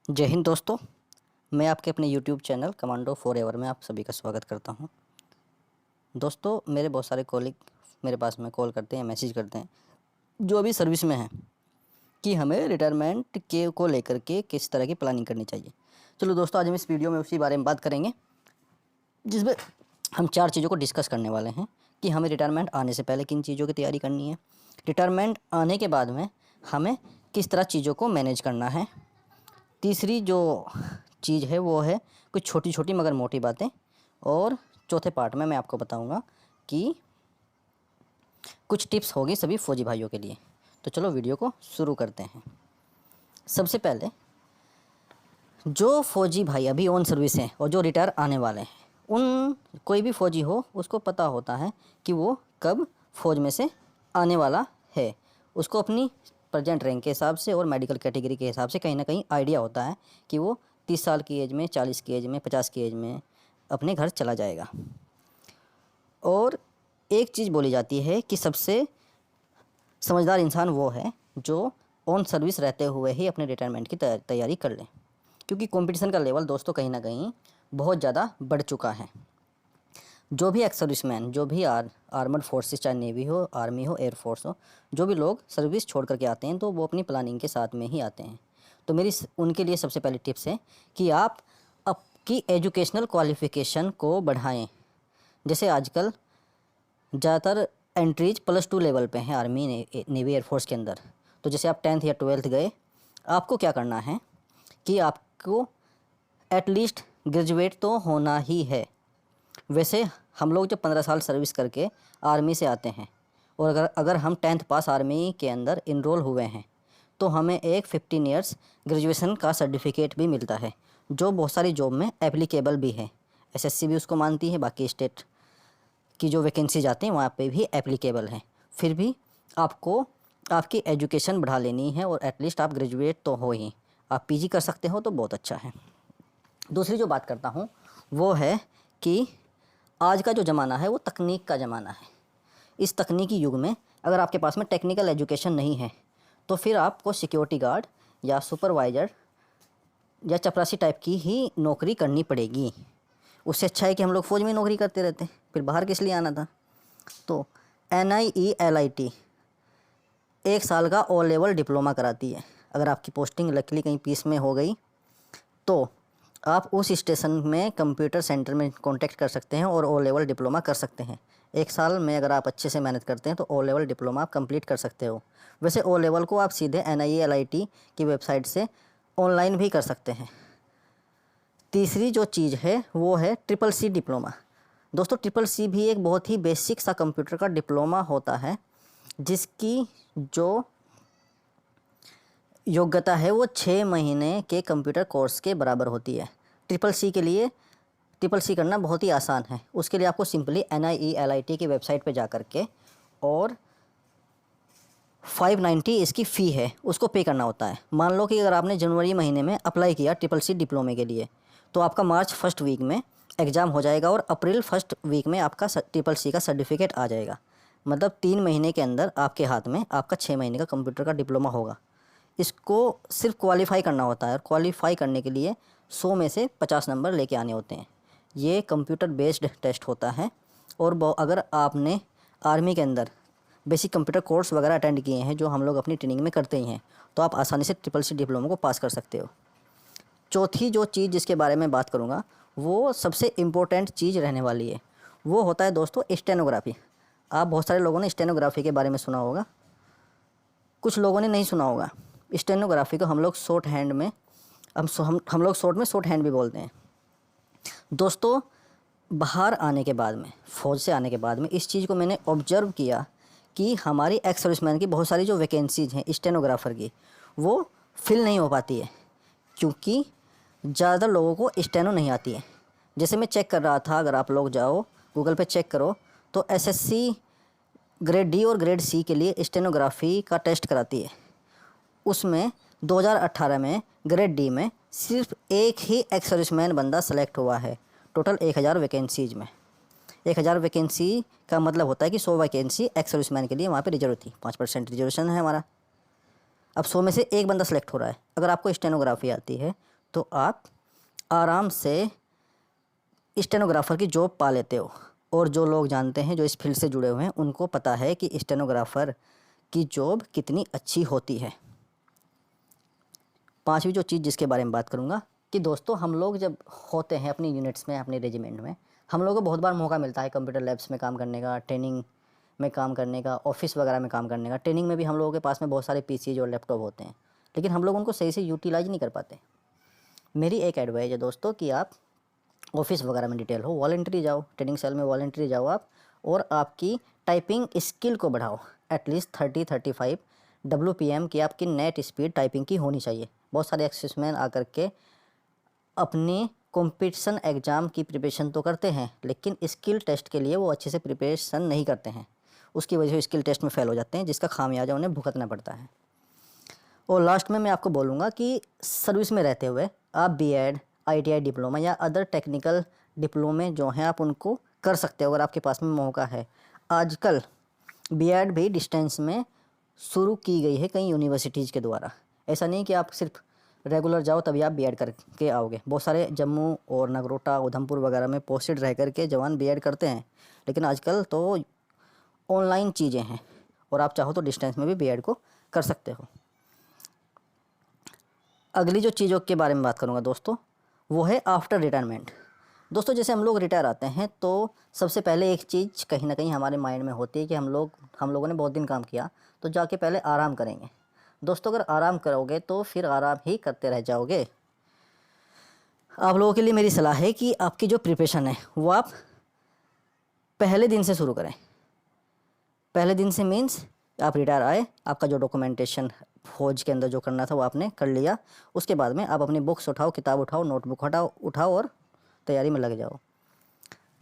जय हिंद दोस्तों। मैं आपके अपने YouTube चैनल कमांडो फॉरएवर में आप सभी का स्वागत करता हूं। दोस्तों, मेरे बहुत सारे कॉलीग मेरे पास में कॉल करते हैं, मैसेज करते हैं, जो अभी सर्विस में हैं, कि हमें रिटायरमेंट के को लेकर के किस तरह की प्लानिंग करनी चाहिए। चलो दोस्तों, आज हम इस वीडियो में उसी बारे में बात करेंगे, जिसमें हम 4 चीज़ों को डिस्कस करने वाले हैं कि हमें रिटायरमेंट आने से पहले किन चीज़ों की तैयारी करनी है, रिटायरमेंट आने के बाद में हमें किस तरह चीज़ों को मैनेज करना है। तीसरी जो चीज़ है वो है कुछ छोटी छोटी मगर मोटी बातें, और चौथे पार्ट में मैं आपको बताऊंगा कि कुछ टिप्स होगी सभी फौजी भाइयों के लिए। तो चलो वीडियो को शुरू करते हैं। सबसे पहले, जो फौजी भाई अभी ऑन सर्विस हैं और जो रिटायर आने वाले हैं, उन कोई भी फौजी हो उसको पता होता है कि वो कब फ़ौज में से आने वाला है। उसको अपनी प्रेजेंट रैंक के हिसाब से और मेडिकल कैटेगरी के हिसाब से कहीं ना कहीं आइडिया होता है कि वो 30 साल की एज में, 40 की एज में, 50 की एज में अपने घर चला जाएगा। और एक चीज़ बोली जाती है कि सबसे समझदार इंसान वो है जो ऑन सर्विस रहते हुए ही अपने रिटायरमेंट की तैयारी कर ले, क्योंकि कंपटीशन का लेवल दोस्तों कहीं ना कहीं बहुत ज़्यादा बढ़ चुका है। जो भी एक्स सर्विसमैन, जो भी आर्मर्ड फोर्सेस, चाहे नेवी हो, आर्मी हो, एयरफोर्स हो, जो भी लोग सर्विस छोड़ करके आते हैं तो वो अपनी प्लानिंग के साथ में ही आते हैं। तो मेरी उनके लिए सबसे पहली टिप्स है कि आप आपकी एजुकेशनल क्वालिफ़िकेशन को बढ़ाएं। जैसे आजकल ज़्यादातर एंट्रीज +2 लेवल पे हैं आर्मी, नेवी, एयरफोर्स के अंदर। तो जैसे आप 10th या 12th गए, आपको क्या करना है कि आपको एटलीस्ट ग्रेजुएट तो होना ही है। वैसे हम लोग जब 15 साल सर्विस करके आर्मी से आते हैं और अगर हम 10th पास आर्मी के अंदर इनरोल हुए हैं तो हमें एक 15 इयर्स ग्रेजुएशन का सर्टिफिकेट भी मिलता है, जो बहुत सारी जॉब में एप्लीकेबल भी है। एसएससी भी उसको मानती है, बाकी स्टेट की जो वैकेंसी जाती हैं वहाँ पे भी एप्लीकेबल है। फिर भी आपको आपकी एजुकेशन बढ़ा लेनी है और एटलीस्ट आप ग्रेजुएट तो हो ही। आप पीजी कर सकते हो तो बहुत अच्छा है। दूसरी जो बात करता हूँ वो है कि आज का जो ज़माना है वो तकनीक का ज़माना है। इस तकनीकी युग में अगर आपके पास में टेक्निकल एजुकेशन नहीं है तो फिर आपको सिक्योरिटी गार्ड या सुपरवाइज़र या चपरासी टाइप की ही नौकरी करनी पड़ेगी। उससे अच्छा है कि हम लोग फ़ौज में नौकरी करते रहते, फिर बाहर किस लिए आना था। तो NIELIT 1 साल का ओ लेवल डिप्लोमा कराती है। अगर आपकी पोस्टिंग लकीली कहीं पीस में हो गई तो आप उस स्टेशन में कंप्यूटर सेंटर में कांटेक्ट कर सकते हैं और ओ लेवल डिप्लोमा कर सकते हैं। 1 साल में अगर आप अच्छे से मेहनत करते हैं तो ओ लेवल डिप्लोमा आप कंप्लीट कर सकते हो। वैसे ओ लेवल को आप सीधे NIELIT की वेबसाइट से ऑनलाइन भी कर सकते हैं। तीसरी जो चीज़ है वो है CCC डिप्लोमा। दोस्तों, CCC भी एक बहुत ही बेसिक सा कंप्यूटर का डिप्लोमा होता है, जिसकी जो योग्यता है वो 6 महीने के कंप्यूटर कोर्स के बराबर होती है। CCC के लिए CCC करना बहुत ही आसान है। उसके लिए आपको सिंपली NIELIT की वेबसाइट पे जा कर के और 590 इसकी फ़ी है, उसको पे करना होता है। मान लो कि अगर आपने जनवरी महीने में अप्लाई किया CCC डिप्लोमे के लिए, तो आपका मार्च फर्स्ट वीक में एग्ज़ाम हो जाएगा और अप्रैल फर्स्ट वीक में आपका CCC का सर्टिफिकेट आ जाएगा। मतलब 3 महीने के अंदर आपके हाथ में आपका 6 महीने का कंप्यूटर का डिप्लोमा होगा। इसको सिर्फ क्वालिफ़ाई करना होता है और क्वालिफ़ाई करने के लिए 100 में से 50 नंबर लेके आने होते हैं। ये कंप्यूटर बेस्ड टेस्ट होता है। और अगर आपने आर्मी के अंदर बेसिक कंप्यूटर कोर्स वगैरह अटेंड किए हैं, जो हम लोग अपनी ट्रेनिंग में करते ही हैं, तो आप आसानी से CCC डिप्लोमा को पास कर सकते हो। चौथी जो चीज़ जिसके बारे में बात करूँगा वो सबसे इम्पोर्टेंट चीज़ रहने वाली है, वो होता है दोस्तों स्टेनोग्राफी। आप बहुत सारे लोगों ने स्टेनोग्राफी के बारे में सुना होगा, कुछ लोगों ने नहीं सुना होगा। स्टेनोग्राफी को हम लोग शॉर्ट हैंड में हम लोग शॉर्ट में शॉर्ट हैंड भी बोलते हैं। दोस्तों, बाहर आने के बाद में, फ़ौज से आने के बाद में, इस चीज़ को मैंने ऑब्जर्व किया कि हमारी एक्स सर्विसमैन की बहुत सारी जो वैकेंसीज़ हैं स्टेनोग्राफ़र की, वो फिल नहीं हो पाती है, क्योंकि ज़्यादा लोगों को स्टेनो नहीं आती है। जैसे मैं चेक कर रहा था, अगर आप लोग जाओ गूगल पे चेक करो तो SSC ग्रेड D और ग्रेड C के लिए स्टेनोग्राफी का टेस्ट कराती है। उसमें 2018 में ग्रेड D में सिर्फ एक ही एक्स सर्विसमैन बंदा सेलेक्ट हुआ है, टोटल 1000 वैकेंसीज़ में। 1000 वैकेंसी का मतलब होता है कि 100 वैकेंसी एक्स सर्विसमैन के लिए वहाँ पे रिजर्व थी। 5% रिजर्वेशन है हमारा। अब 100 में से एक बंदा सेलेक्ट हो रहा है। अगर आपको स्टेनोग्राफी आती है तो आप आराम से स्टेनोग्राफ़र की जॉब पा लेते हो। और जो लोग जानते हैं, जो इस फील्ड से जुड़े हुए हैं, उनको पता है कि स्टेनोग्राफ़र की जॉब कितनी अच्छी होती है। पांचवी जो चीज़ जिसके बारे में बात करूँगा कि दोस्तों, हम लोग जब होते हैं अपनी यूनिट्स में, अपने रेजिमेंट में, हम लोगों को बहुत बार मौका मिलता है कंप्यूटर लैब्स में काम करने का, ट्रेनिंग में काम करने का, ऑफिस वगैरह में काम करने का। ट्रेनिंग में भी हम लोगों के पास में बहुत सारे पीसीज और लैपटॉप होते हैं, लेकिन हम लोग उनको सही से यूटिलाइज नहीं कर पाते। मेरी एक एडवाइस है दोस्तों कि आप ऑफिस वगैरह में डिटेल हो, वॉलंटरी जाओ, ट्रेनिंग सेल में वॉलंटरी जाओ आप, और आपकी टाइपिंग स्किल को बढ़ाओ। एटलीस्ट 30-35 WPM की आपकी नेट स्पीड टाइपिंग की होनी चाहिए। बहुत सारे एक्सेसमैन आकर के अपनी कंपटीशन एग्ज़ाम की प्रिपरेशन तो करते हैं, लेकिन स्किल टेस्ट के लिए वो अच्छे से प्रिपरेशन नहीं करते हैं। उसकी वजह से स्किल टेस्ट में फ़ेल हो जाते हैं, जिसका खामियाजा उन्हें भुगतना पड़ता है। और लास्ट में मैं आपको बोलूँगा कि सर्विस में रहते हुए आप बीएड, आईटीआई डिप्लोमा या अदर टेक्निकल डिप्लोमे जो हैं आप उनको कर सकते हो अगर आपके पास में मौका है। आजकल बीएड भी डिस्टेंस में शुरू की गई है कई यूनिवर्सिटीज़ के द्वारा। ऐसा नहीं कि आप सिर्फ रेगुलर जाओ तभी आप बीएड करके आओगे। बहुत सारे जम्मू और नगरोटा, उधमपुर वगैरह में पोस्टेड रह कर के जवान बीएड करते हैं, लेकिन आजकल तो ऑनलाइन चीज़ें हैं और आप चाहो तो डिस्टेंस में भी बीएड को कर सकते हो। अगली जो चीज़ों के बारे में बात करूँगा दोस्तों, वो है आफ्टर रिटायरमेंट। दोस्तों, जैसे हम लोग रिटायर आते हैं तो सबसे पहले एक चीज़ कहीं ना कहीं हमारे माइंड में होती है कि हम लोगों ने बहुत दिन काम किया, तो जाके पहले आराम करेंगे। दोस्तों, अगर आराम करोगे तो फिर आराम ही करते रह जाओगे। आप लोगों के लिए मेरी सलाह है कि आपकी जो प्रिपरेशन है वो आप पहले दिन से शुरू करें। पहले दिन से मीन्स आप रिटायर आए, आपका जो डॉक्यूमेंटेशन फौज के अंदर जो करना था वो आपने कर लिया। उसके बाद में आप अपनी बुक्स उठाओ, किताब उठाओ, नोटबुक उठाओ और तैयारी में लग जाओ।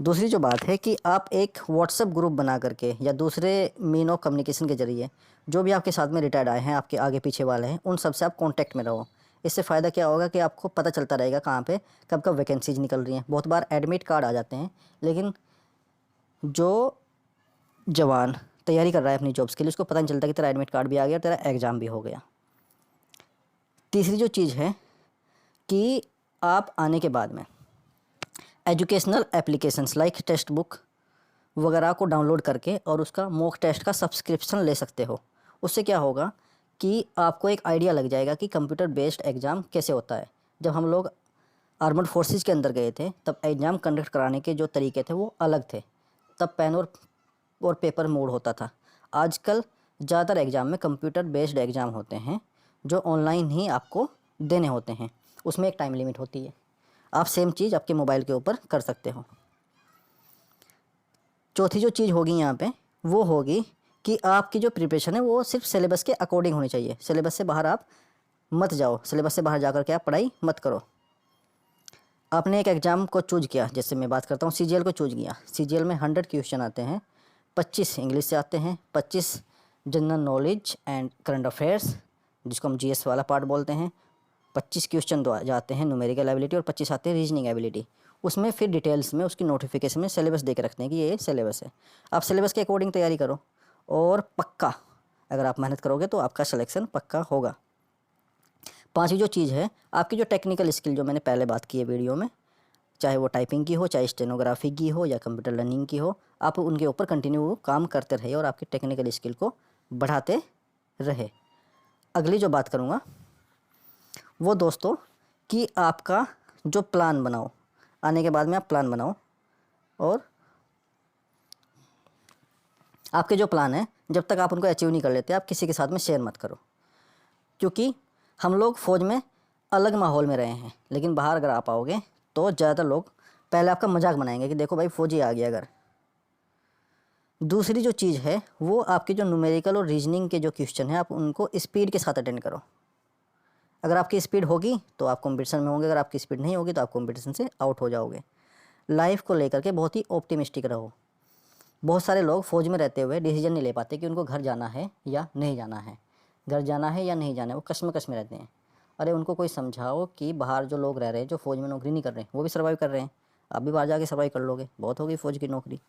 दूसरी जो बात है कि आप एक व्हाट्सएप ग्रुप बना करके या दूसरे मीन ऑफ कम्युनिकेशन के ज़रिए जो भी आपके साथ में रिटायर्ड आए हैं, आपके आगे पीछे वाले हैं, उन सब से आप कांटेक्ट में रहो। इससे फ़ायदा क्या होगा कि आपको पता चलता रहेगा कहाँ पे कब कब वैकेंसीज निकल रही हैं। बहुत बार एडमिट कार्ड आ जाते हैं, लेकिन जो जवान तैयारी कर रहा है अपनी जॉब्स के लिए, उसको पता नहीं चलता कि तेरा एडमिट कार्ड भी आ गया, तेरा एग्ज़ाम भी हो गया। तीसरी जो चीज़ है कि आप आने के बाद में educational applications like text book वगैरह को डाउनलोड करके और उसका मॉक टेस्ट का सब्सक्रिप्शन ले सकते हो। उससे क्या होगा कि आपको एक आइडिया लग जाएगा कि कंप्यूटर बेस्ड एग्ज़ाम कैसे होता है। जब हम लोग आर्मड फोर्सेस के अंदर गए थे तब एग्ज़ाम कंडक्ट कराने के जो तरीके थे वो अलग थे। तब पेन और पेपर मोड होता था। आजकल ज़्यादातर एग्ज़ाम में कंप्यूटर बेस्ड एग्ज़ाम होते हैं जो ऑनलाइन ही आपको देने होते हैं। उसमें एक टाइम लिमिट होती है। आप सेम चीज़ आपके मोबाइल के ऊपर कर सकते हो। चौथी जो चीज़ होगी यहाँ पे वो होगी कि आपकी जो प्रिपरेशन है वो सिर्फ सिलेबस के अकॉर्डिंग होनी चाहिए। सिलेबस से बाहर आप मत जाओ। सिलेबस से बाहर जाकर के आप पढ़ाई मत करो। आपने एक एग्ज़ाम को चूज किया, जैसे मैं बात करता हूँ सीजीएल को चूज किया। सीजीएल में 100 क्वेश्चन आते हैं, 25 इंग्लिश से आते हैं, 25 general knowledge and current affairs जिसको हम जीएस वाला पार्ट बोलते हैं, 25 क्वेश्चन जाते हैं न्यूमेरिकल एबिलिटी और 25 आते हैं रीजनिंग एबिलिटी। उसमें फिर डिटेल्स में उसकी नोटिफिकेशन में सिलेबस दे के रखते हैं कि ये सिलेबस है। आप सिलेबस के अकॉर्डिंग तैयारी करो और पक्का अगर आप मेहनत करोगे तो आपका सिलेक्शन पक्का होगा। पांचवी जो चीज़ है, आपकी जो टेक्निकल स्किल जो मैंने पहले बात की है वीडियो में, चाहे वो टाइपिंग की हो, चाहे स्टेनोग्राफी की हो या कंप्यूटर लर्निंग की हो, आप उनके ऊपर कंटिन्यू काम करते रहे और आपकी टेक्निकल स्किल को बढ़ाते रहे। अगली जो बात करूँगा वो दोस्तों कि आपका जो प्लान बनाओ, आने के बाद में आप प्लान बनाओ और आपके जो प्लान है जब तक आप उनको अचीव नहीं कर लेते आप किसी के साथ में शेयर मत करो। क्योंकि हम लोग फ़ौज में अलग माहौल में रहे हैं, लेकिन बाहर अगर आप आओगे तो ज़्यादातर लोग पहले आपका मजाक बनाएंगे कि देखो भाई फ़ौजी आ गया घर। दूसरी जो चीज़ है वो आपकी जो न्यूमेरिकल और रीजनिंग के जो क्वेश्चन हैं आप उनको स्पीड के साथ अटेंड करो। अगर आपकी स्पीड होगी तो आप कंपटीशन में होंगे, अगर आपकी स्पीड नहीं होगी तो आप कंपटीशन से आउट हो जाओगे। लाइफ को लेकर के बहुत ही ऑप्टिमिस्टिक रहो। बहुत सारे लोग फ़ौज में रहते हुए डिसीजन नहीं ले पाते कि उनको घर जाना है या नहीं जाना है, घर जाना है या नहीं जाना है, वो कश्मकश में रहते हैं। अरे उनको कोई समझाओ कि बाहर जो लोग रह रहे हैं, जो फ़ौज में नौकरी नहीं कर रहे हैं, वो भी सर्वाइव कर रहे हैं। आप भी बाहर जाके सर्वाइव कर लोगे, बहुत होगी फ़ौज की नौकरी।